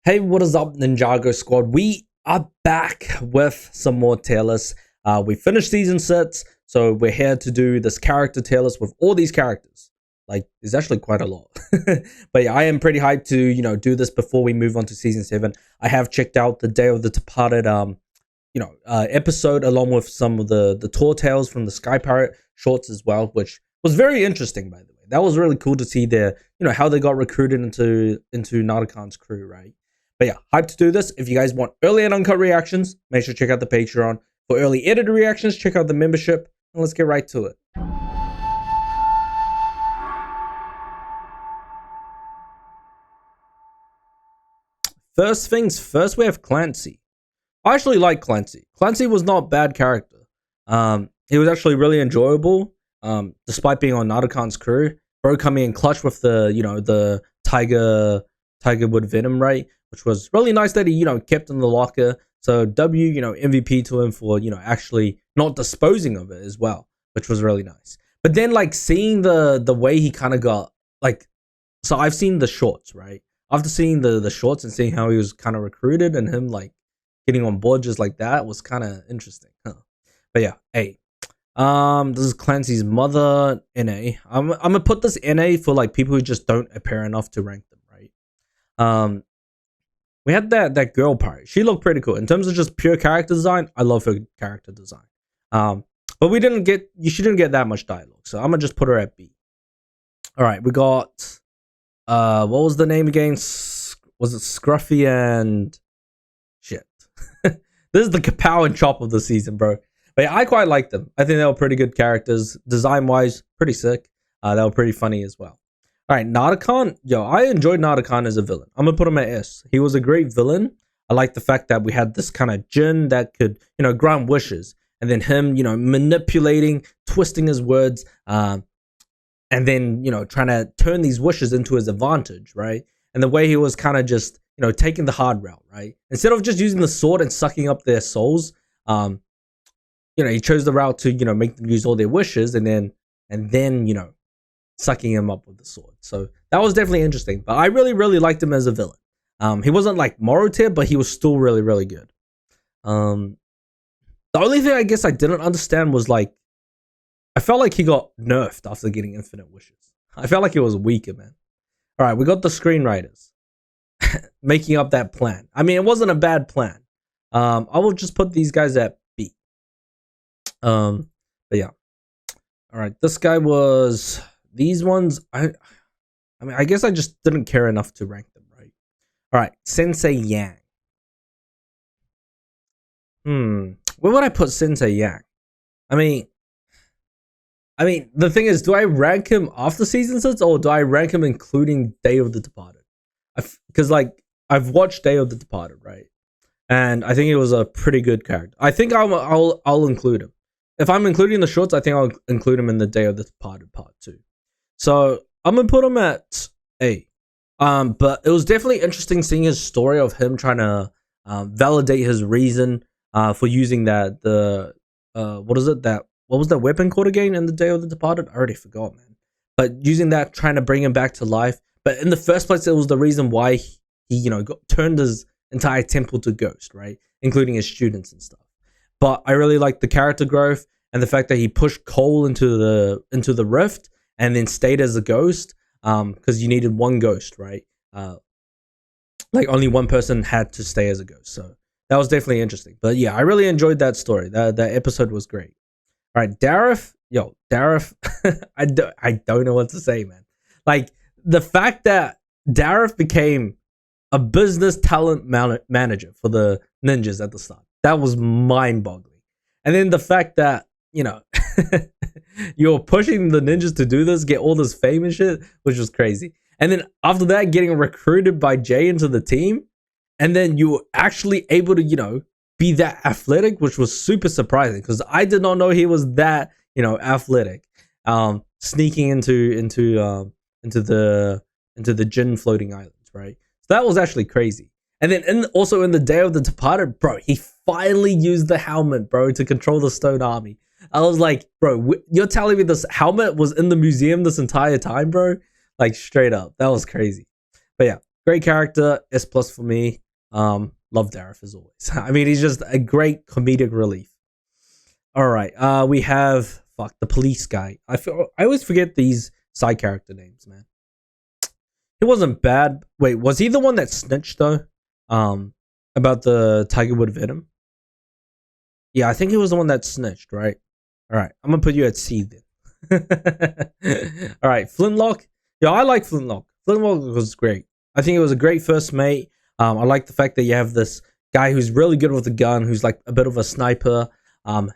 Hey, what is up, Ninjago squad? We are back with some more tier lists. We finished season 6, so we're here to do this character tier list with all these characters. Like, there's actually quite a lot. But yeah, I am pretty hyped to, do this before we move on to season 7. I have checked out the Day of the Departed, episode along with some of the tour tales from the Sky Pirate shorts as well, which was very interesting, by the way. That was really cool to see their, how they got recruited into Nardakan's crew, right? But yeah, hyped to do this. If you guys want early and uncut reactions, make sure to check out the Patreon. For early edited reactions, check out the membership. And let's get right to it. First things first, we have Clancy. I actually like Clancy. Clancy was not a bad character. He was actually really enjoyable. Despite being on Nardakan's crew. Bro coming in clutch with the Tiger Wood Venom, right? Which was really nice that he, kept in the locker. So MVP to him for, actually not disposing of it as well, which was really nice. But then like seeing the way he kind of got so I've seen the shorts, right? After seeing the shorts and seeing how he was kind of recruited and him like getting on board just like that was kind of interesting. Huh? But yeah, hey. This is Clancy's mother, NA. I'm gonna put this NA for like people who just don't appear enough to rank them, right? We had that girl pirate. She looked pretty cool. In terms of just pure character design, I love her character design. But she didn't get that much dialogue. So I'm gonna just put her at B. Alright, we got what was the name again? Was it Scruffy and shit? This is the Kapow and Chop of the season, bro. But yeah, I quite liked them. I think they were pretty good characters. Design-wise, pretty sick. They were pretty funny as well. Alright, Nardakan. Yo, I enjoyed Nardakan as a villain. I'm gonna put him at S. He was a great villain. I like the fact that we had this kind of djinn that could, grant wishes. And then him, manipulating, twisting his words, and then, trying to turn these wishes into his advantage, right? And the way he was kind of just, taking the hard route, right? Instead of just using the sword and sucking up their souls, he chose the route to, make them use all their wishes and then, sucking him up with the sword. So that was definitely interesting. But I really, really liked him as a villain. He wasn't like Moro tier, but he was still really, really good. The only thing I guess I didn't understand was like, I felt like he got nerfed after getting infinite wishes. I felt like he was weaker, man. All right, we got the screenwriters making up that plan. I mean, it wasn't a bad plan. I will just put these guys at B. But yeah. All right, this guy was these ones. I mean, I guess I just didn't care enough to rank them, right? All right, Sensei Yang. Where would I put Sensei Yang? I mean, the thing is, do I rank him after season 6 or do I rank him including Day of the Departed? Because like I've watched Day of the Departed, right? And I think it was a pretty good character. I think I'll include him. If I'm including the shorts, I think I'll include him in the Day of the Departed part 2. So I'm gonna put him at A. But it was definitely interesting seeing his story of him trying to validate his reason for using what was that weapon called again in the Day of the Departed? I already forgot, man. But using that, trying to bring him back to life. But in the first place, it was the reason why he turned his entire temple to ghost, right? Including his students and stuff. But I really like the character growth and the fact that he pushed Cole into the rift and then stayed as a ghost. Because you needed one ghost, right? Like only one person had to stay as a ghost. So that was definitely interesting. But yeah, I really enjoyed that story. That episode was great. All right, Dareth. Yo, Dareth. I don't know what to say, man. Like the fact that Dareth became a business talent manager for the ninjas at the start. That was mind-boggling. And then the fact that, you're pushing the ninjas to do this, get all this fame and shit, which was crazy. And then after that, getting recruited by Jay into the team. And then you were actually able to, be that athletic, which was super surprising because I did not know he was that, athletic. Sneaking into the Jinn floating islands, right? So that was actually crazy. And then also in the Day of the Departed, bro, he finally used the helmet, bro, to control the Stone Army. I was like, bro, you're telling me this helmet was in the museum this entire time, bro? Like, straight up. That was crazy. But yeah, Great character, S plus for me. Love Dareth as always. I mean, he's just a great comedic relief. All right, we have the police guy. I always forget these side character names, man. He wasn't bad. Wait, was he the one that snitched though? About the Tigerwood Venom. Yeah, I think he was the one that snitched, right? All right, I'm gonna put you at C then. All right, Flintlock. Yeah, I like Flintlock. Flintlock was great. I think it was a great first mate. I like the fact that you have this guy who's really good with a gun, who's like a bit of a sniper.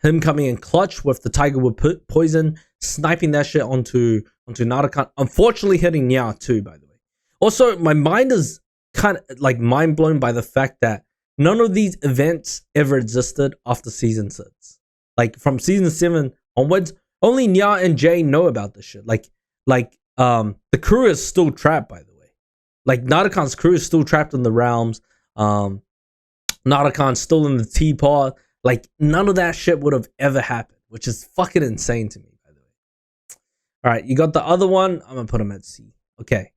Him coming in clutch with the Tigerwood poison, sniping that shit onto Narukhan. Unfortunately, hitting Nya too, by the way. Also, my mind is kind of like mind blown by the fact that none of these events ever existed after season 6. Like from season 7 onwards, only Nya and Jay know about this shit. The crew is still trapped, by the way. Like Narukhan's crew is still trapped in the realms. Narukhan's still in the teapot. Like none of that shit would have ever happened, which is fucking insane to me, by the way. All right, you got the other one. I'm gonna put him at C. Okay,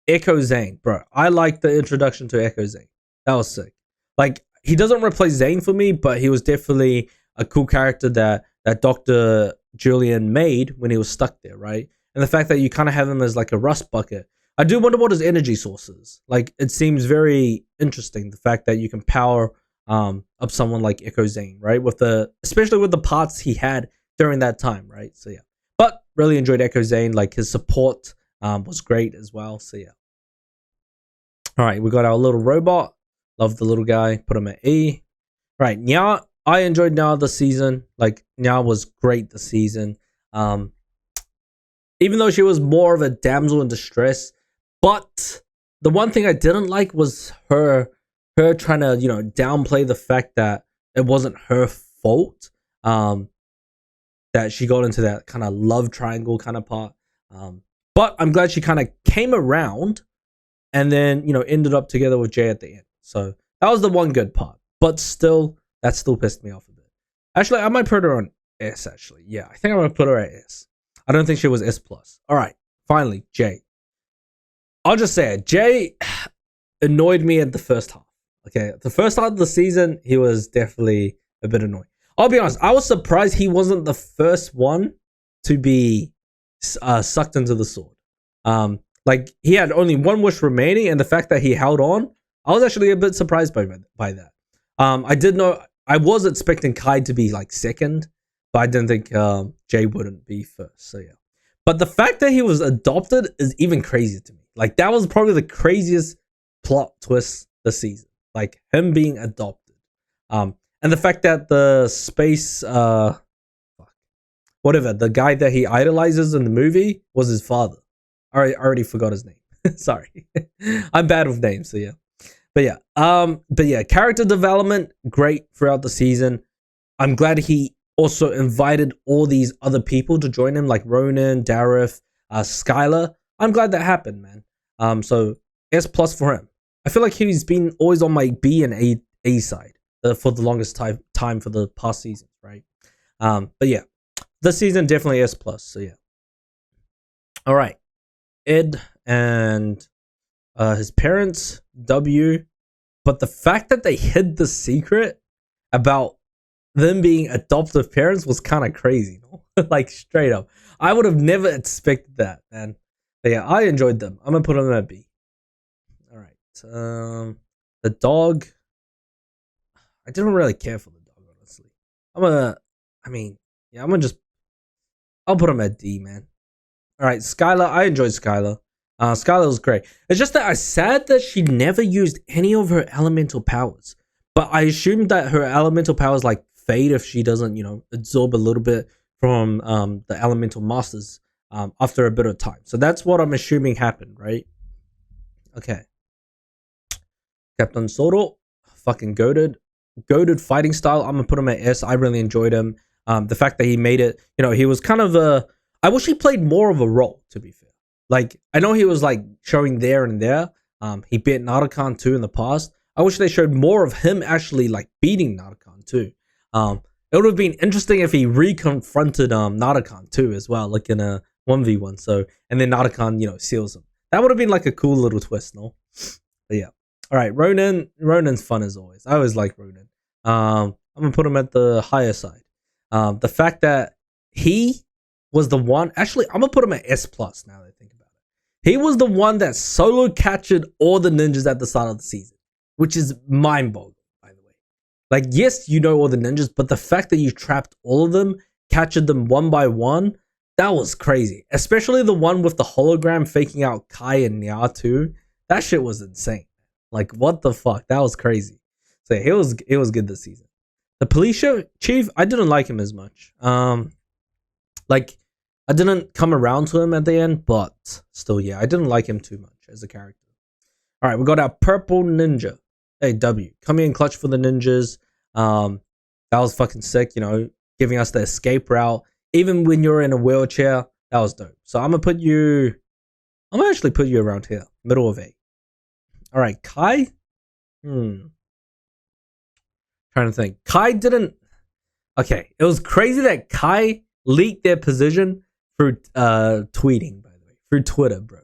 Echo Zane, bro. I like the introduction to Echo Zane. That was sick. Like he doesn't replace Zane for me, but he was definitely a cool character that Dr. Julian made when he was stuck there, right? And the fact that you kind of have him as like a rust bucket. I do wonder what his energy source is. Like it seems very interesting, the fact that you can power up someone like Echo Zane, right? Especially with the parts he had during that time, right? So yeah. But really enjoyed Echo Zane. Like his support was great as well. So yeah. All right, we got our little robot. Love the little guy. Put him at E. All right, Nya. I enjoyed Nya this season. Like Nya was great this season. Even though she was more of a damsel in distress. But the one thing I didn't like was her trying to, downplay the fact that it wasn't her fault. That she got into that kind of love triangle kind of part. But I'm glad she kind of came around and then, ended up together with Jay at the end. So that was the one good part. But still, that still pissed me off a bit. Actually, I might put her on S, actually. Yeah, I think I'm going to put her at S. I don't think she was S+. All right, finally, Jay. I'll just say it. Jay annoyed me at the first half. Okay, the first half of the season, he was definitely a bit annoying. I'll be honest, I was surprised he wasn't the first one to be sucked into the sword. Like, he had only one wish remaining, and the fact that he held on, I was actually a bit surprised by that. I was expecting Kai to be, like, second, but I didn't think Jay wouldn't be first, so yeah. But the fact that he was adopted is even crazier to me. Like, that was probably the craziest plot twist this season. Like, him being adopted. And the fact that the space, the guy that he idolizes in the movie was his father. I already forgot his name. Sorry. I'm bad with names, so yeah. But yeah, character development, great throughout the season. I'm glad he also invited all these other people to join him, like Ronan, Dareth, Skylar. I'm glad that happened, man. So S+ for him. I feel like he's been always on my B and A side for the longest time for the past seasons, right? But yeah, this season definitely S+. So yeah. All right, Ed and his parents, W. But the fact that they hid the secret about them being adoptive parents was kind of crazy, no? Like straight up. I would have never expected that, man. But yeah, I enjoyed them. I'm gonna put them at B. All right. The dog. I didn't really care for the dog, honestly. I'll put him at D, man. All right, Skylar. I enjoyed Skylar. Skylar was great. It's just that I'm sad that she never used any of her elemental powers. But I assume that her elemental powers like fade if she doesn't, absorb a little bit from the elemental masters after a bit of time. So that's what I'm assuming happened, right? Okay. Captain Soro, fucking goated fighting style. I'm gonna put him at S. I really enjoyed him. The fact that he made it, he was kind of I wish he played more of a role, to be fair. Like, I know he was like showing there and there. He beat Narukhan too in the past. I wish they showed more of him actually like beating Narukhan too. It would have been interesting if he reconfronted Narukhan too as well, like in a 1v1. So, and then Narukhan, seals him. That would have been like a cool little twist, no? But yeah. All right, Ronan. Ronan's fun as always. I always like Ronan. I'm gonna put him at the higher side. The fact that he was the one. Actually, I'm gonna put him at S plus. Now that I think about it, he was the one that solo captured all the ninjas at the start of the season, which is mind-boggling. By the way, like yes, you know all the ninjas, but the fact that you trapped all of them, captured them one by one, that was crazy. Especially the one with the hologram faking out Kai and Nya too. That shit was insane. Like what the fuck? That was crazy. So it was good this season. The police chief, I didn't like him as much. Like I didn't come around to him at the end, but still, yeah, I didn't like him too much as a character. All right, we got our purple ninja. Hey, W, coming in clutch for the ninjas. That was fucking sick. You know, giving us the escape route, even when you're in a wheelchair. That was dope. So I'm gonna actually put you around here, middle of A. All right, Kai. Trying to think. Kai didn't. Okay, it was crazy that Kai leaked their position through tweeting, by the way, through Twitter, bro.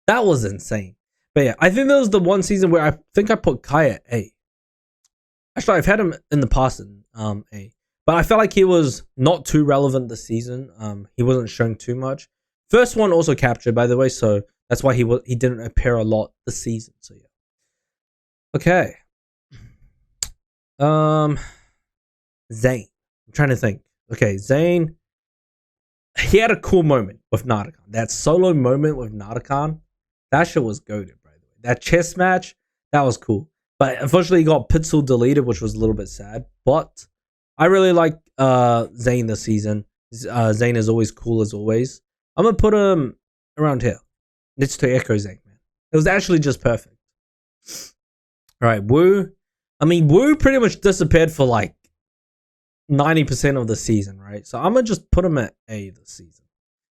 That was insane. But yeah, I think that was the one season where I think I put Kai at A. Actually, I've had him in the past in A, but I felt like he was not too relevant this season. He wasn't showing too much. First one also captured, by the way, so that's why he didn't appear a lot this season. So yeah. Okay. Zane. I'm trying to think. Okay, Zane. He had a cool moment with Nardakan. That solo moment with Nardakan, that shit was goated, by the way. That chess match, that was cool. But unfortunately, he got Pitzel deleted, which was a little bit sad. But I really like Zane this season. Zane is always cool as always. I'm gonna put him around here. Next to Echo Zane, man. It was actually just perfect. All right, Wu. I mean, Wu pretty much disappeared for like 90% of the season, right? So I'm gonna just put him at A this season.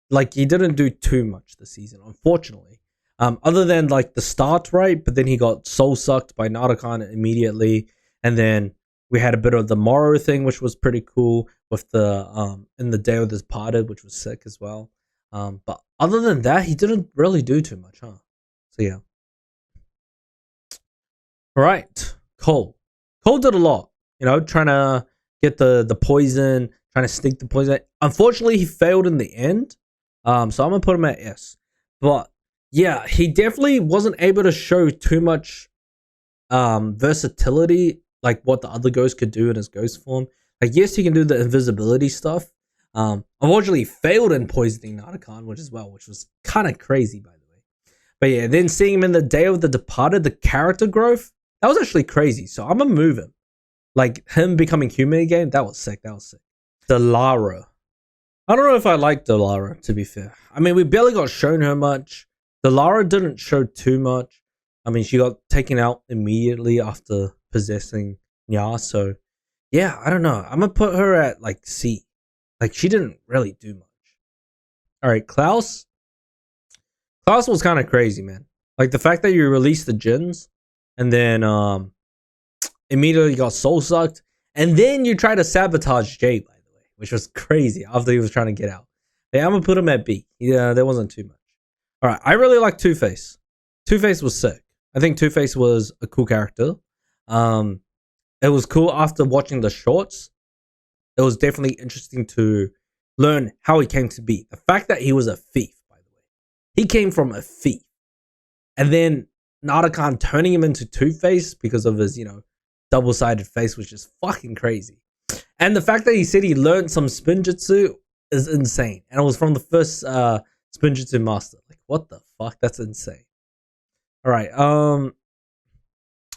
Like he didn't do too much this season, unfortunately. Other than like the start, right? But then he got soul sucked by Nardakan immediately, and then we had a bit of the Morrow thing, which was pretty cool with the in the Day of the Departed, which was sick as well. But other than that, he didn't really do too much, huh? So yeah. All right, Cole. Cole did a lot, you know, trying to get the poison, trying to sneak the poison. Unfortunately, he failed in the end. So I'm gonna put him at S. But yeah, he definitely wasn't able to show too much versatility, like what the other ghost could do in his ghost form. Like yes, he can do the invisibility stuff. Unfortunately, he failed in poisoning Nardakan, which was kind of crazy, by the way. But yeah, then seeing him in the Day of the Departed, the character growth, that was actually crazy. So I'm gonna move him. Like him becoming human again, that was sick. Delara. I don't know if I like Delara, to be fair. I mean, we barely got shown her much. Delara didn't show too much. I mean, she got taken out immediately after possessing Nya. So yeah, I don't know. I'm gonna put her at like C. Like she didn't really do much. All right, Klaus. Klaus was kind of crazy, man. Like the fact that you released the Jins and then immediately got soul sucked, and then you try to sabotage Jay, by the way, which was crazy after he was trying to get out. Yeah, I'm gonna put him at B. Yeah, there wasn't too much. All right, I really like Two-Face. Two-Face was sick. I think Two-Face was a cool character. It was cool after watching the shorts. It was definitely interesting to learn how he came to be. The fact that he was a thief, by the way, he came from a thief, and then Nardakan turning him into Two-Face because of his, you know, double-sided face, which is fucking crazy. And the fact that he said he learned some Spinjitzu is insane. And it was from the first Spinjitzu master. Like, what the fuck? That's insane. All right.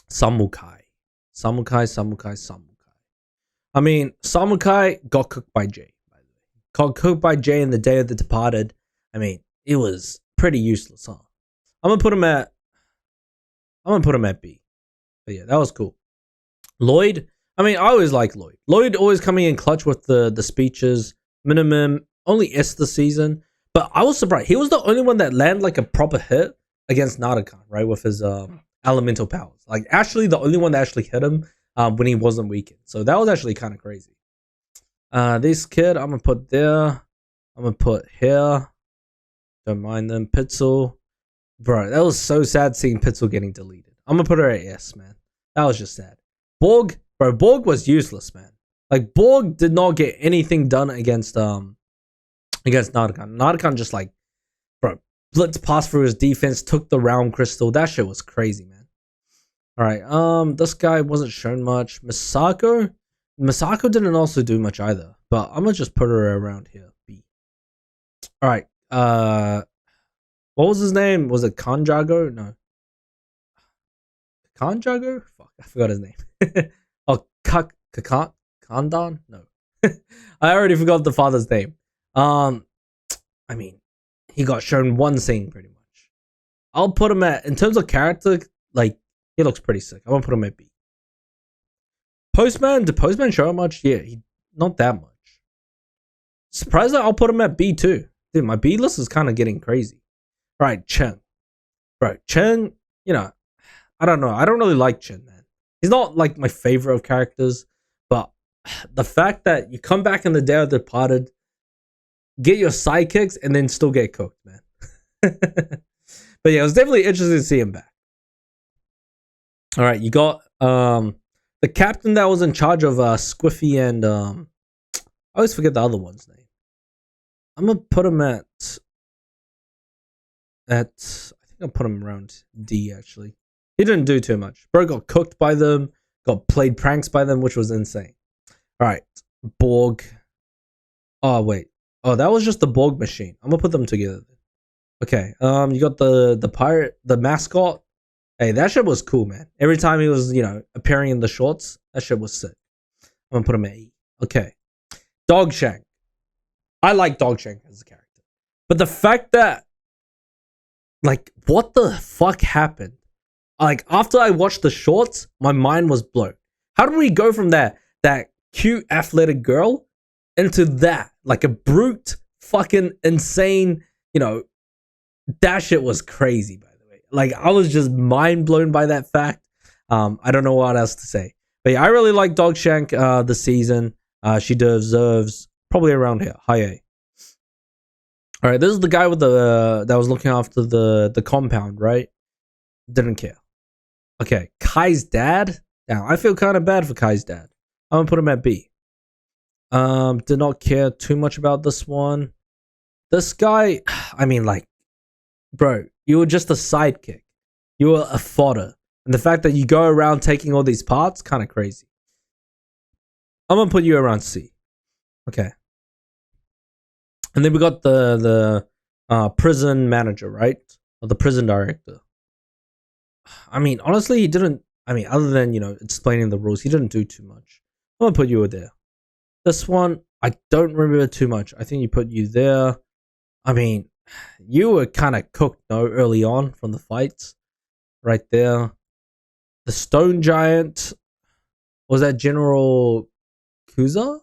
Samukai. I mean, Samukai got cooked by Jay, by the way. Got cooked by Jay in the Day of the Departed. I mean, it was pretty useless, huh? I'm gonna put him at B. But yeah, that was cool. Lloyd, I mean, I always like Lloyd. Lloyd always coming in clutch with the speeches. Minimum, only S this season. But I was surprised. He was the only one that landed like a proper hit against Nardakan, right? With his elemental powers. Like, actually the only one that actually hit him when he wasn't weakened. So that was actually kind of crazy. This kid, I'm going to put there. I'm going to put here. Don't mind them. Pitzel. Bro, that was so sad seeing Pitzel getting deleted. I'm gonna put her at S, man. That was just sad. Borg, bro, Borg was useless, man. Like, Borg did not get anything done against Nardakan. Nardakan just like, bro, blitz passed through his defense, took the round crystal. That shit was crazy, man. Alright, this guy wasn't shown much. Misako didn't also do much either. But I'm gonna just put her around here. B. Alright, what was his name? Was it Kanjago? No. Kanjago? Fuck, I forgot his name. Oh, Kandan? No. I already forgot the father's name. I mean, he got shown one scene pretty much. I'll put him at, in terms of character, like, he looks pretty sick. I'm gonna put him at B. Postman, did Postman show much? Yeah, not that much. Surprised that I'll put him at B too. Dude, my B list is kind of getting crazy. Right, Chen. Bro, Chen, you know, I don't know. I don't really like Chen, man. He's not like my favorite of characters, but the fact that you come back in the Day of the Departed, get your sidekicks, and then still get cooked, man. But yeah, it was definitely interesting to see him back. All right, you got the captain that was in charge of Squiffy and I always forget the other one's name. I'm gonna put him at I think I'll put him around D actually. He didn't do too much. Bro got cooked by them, got played pranks by them, which was insane. Alright, Borg. Oh wait. Oh, that was just the Borg machine. I'm gonna put them together. Okay, you got the pirate, the mascot. Hey, that shit was cool, man. Every time he was, you know, appearing in the shorts, that shit was sick. I'm gonna put him at E. Okay. Dogshank. I like Dogshank as a character. But the fact that, like, what the fuck happened? Like, after I watched the shorts, my mind was blown. How did we go from that cute athletic girl into that? Like a brute, fucking insane, you know, that shit was crazy, by the way. Like, I was just mind blown by that fact. I don't know what else to say. But yeah, I really like Dogshank this season. She deserves probably around here, high A. All right, this is the guy with the that was looking after the compound, right? Didn't care. Okay, Kai's dad. Now I feel kind of bad for Kai's dad. I'm gonna put him at B. Did not care too much about this one. This guy, I mean, like, bro, you were just a sidekick. You were a fodder, and the fact that you go around taking all these parts, kind of crazy. I'm gonna put you around C. Okay. And then we got the prison manager, right? Or the prison director. I mean, honestly, he didn't. I mean, other than, you know, explaining the rules, he didn't do too much. I'm gonna put you there. This one, I don't remember too much. I think you put you there. I mean, you were kind of cooked, no, early on from the fights, right there. The stone giant, was that General Kuza?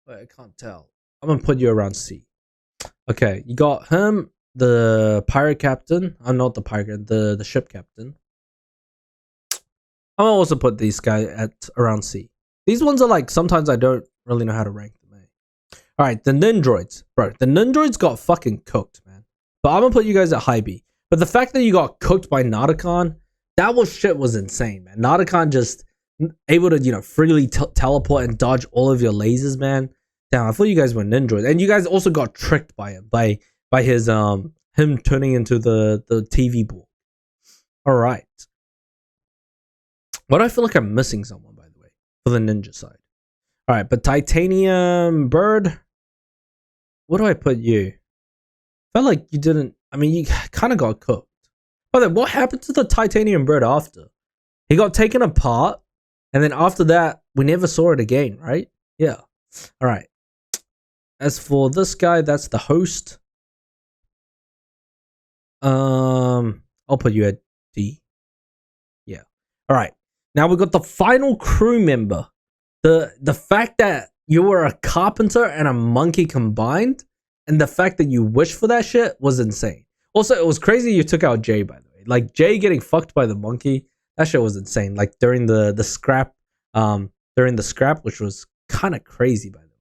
Wait, I can't tell. I'm gonna put you around C. Okay, you got him, the pirate captain. I'm not the pirate, the ship captain. I'm gonna also put these guys at around C. These ones are like, sometimes I don't really know how to rank them. Alright, the Ninjroids. Bro, the Ninjroids got fucking cooked, man. But I'm gonna put you guys at high B. But the fact that you got cooked by Nardakan, that was insane, man. Nardakan just able to, you know, freely teleport and dodge all of your lasers, man. Damn, I thought you guys were Ninjroids. And you guys also got tricked by him, by his him turning into the TV ball. Alright. Why do I feel like I'm missing someone, by the way, for the ninja side? Alright, but Titanium Bird, what do I put you? Felt like you didn't, I mean, you kind of got cooked. But then what happened to the Titanium Bird after? He got taken apart, and then after that, we never saw it again, right? Yeah. Alright. As for this guy, that's the host. I'll put you at D. Yeah. Alright. Now we got the final crew member. The fact that you were a carpenter and a monkey combined, and the fact that you wished for that shit was insane. Also, it was crazy you took out Jay, by the way. Like, Jay getting fucked by the monkey, that shit was insane. Like, during the scrap, which was kind of crazy, by the way.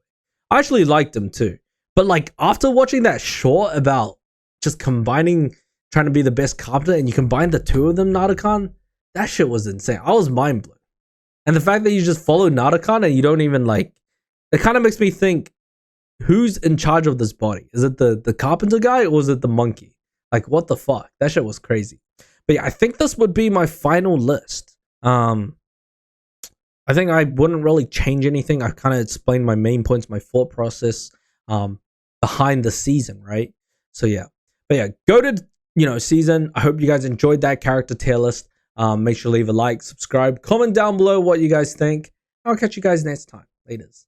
I actually liked him too. But like, after watching that short about just combining trying to be the best carpenter, and you combine the two of them, Narukon, that shit was insane. I was mind blown. And the fact that you just follow Narukon and you don't even like, it kind of makes me think, who's in charge of this body? Is it the carpenter guy or is it the monkey? Like, what the fuck? That shit was crazy. But yeah, I think this would be my final list. I think I wouldn't really change anything. I kind of explained my main points, my thought process behind the season, right? So yeah. But yeah, go to, season. I hope you guys enjoyed that character tier list. Make sure to leave a like, subscribe, comment down below what you guys think. I'll catch you guys next time. Laters.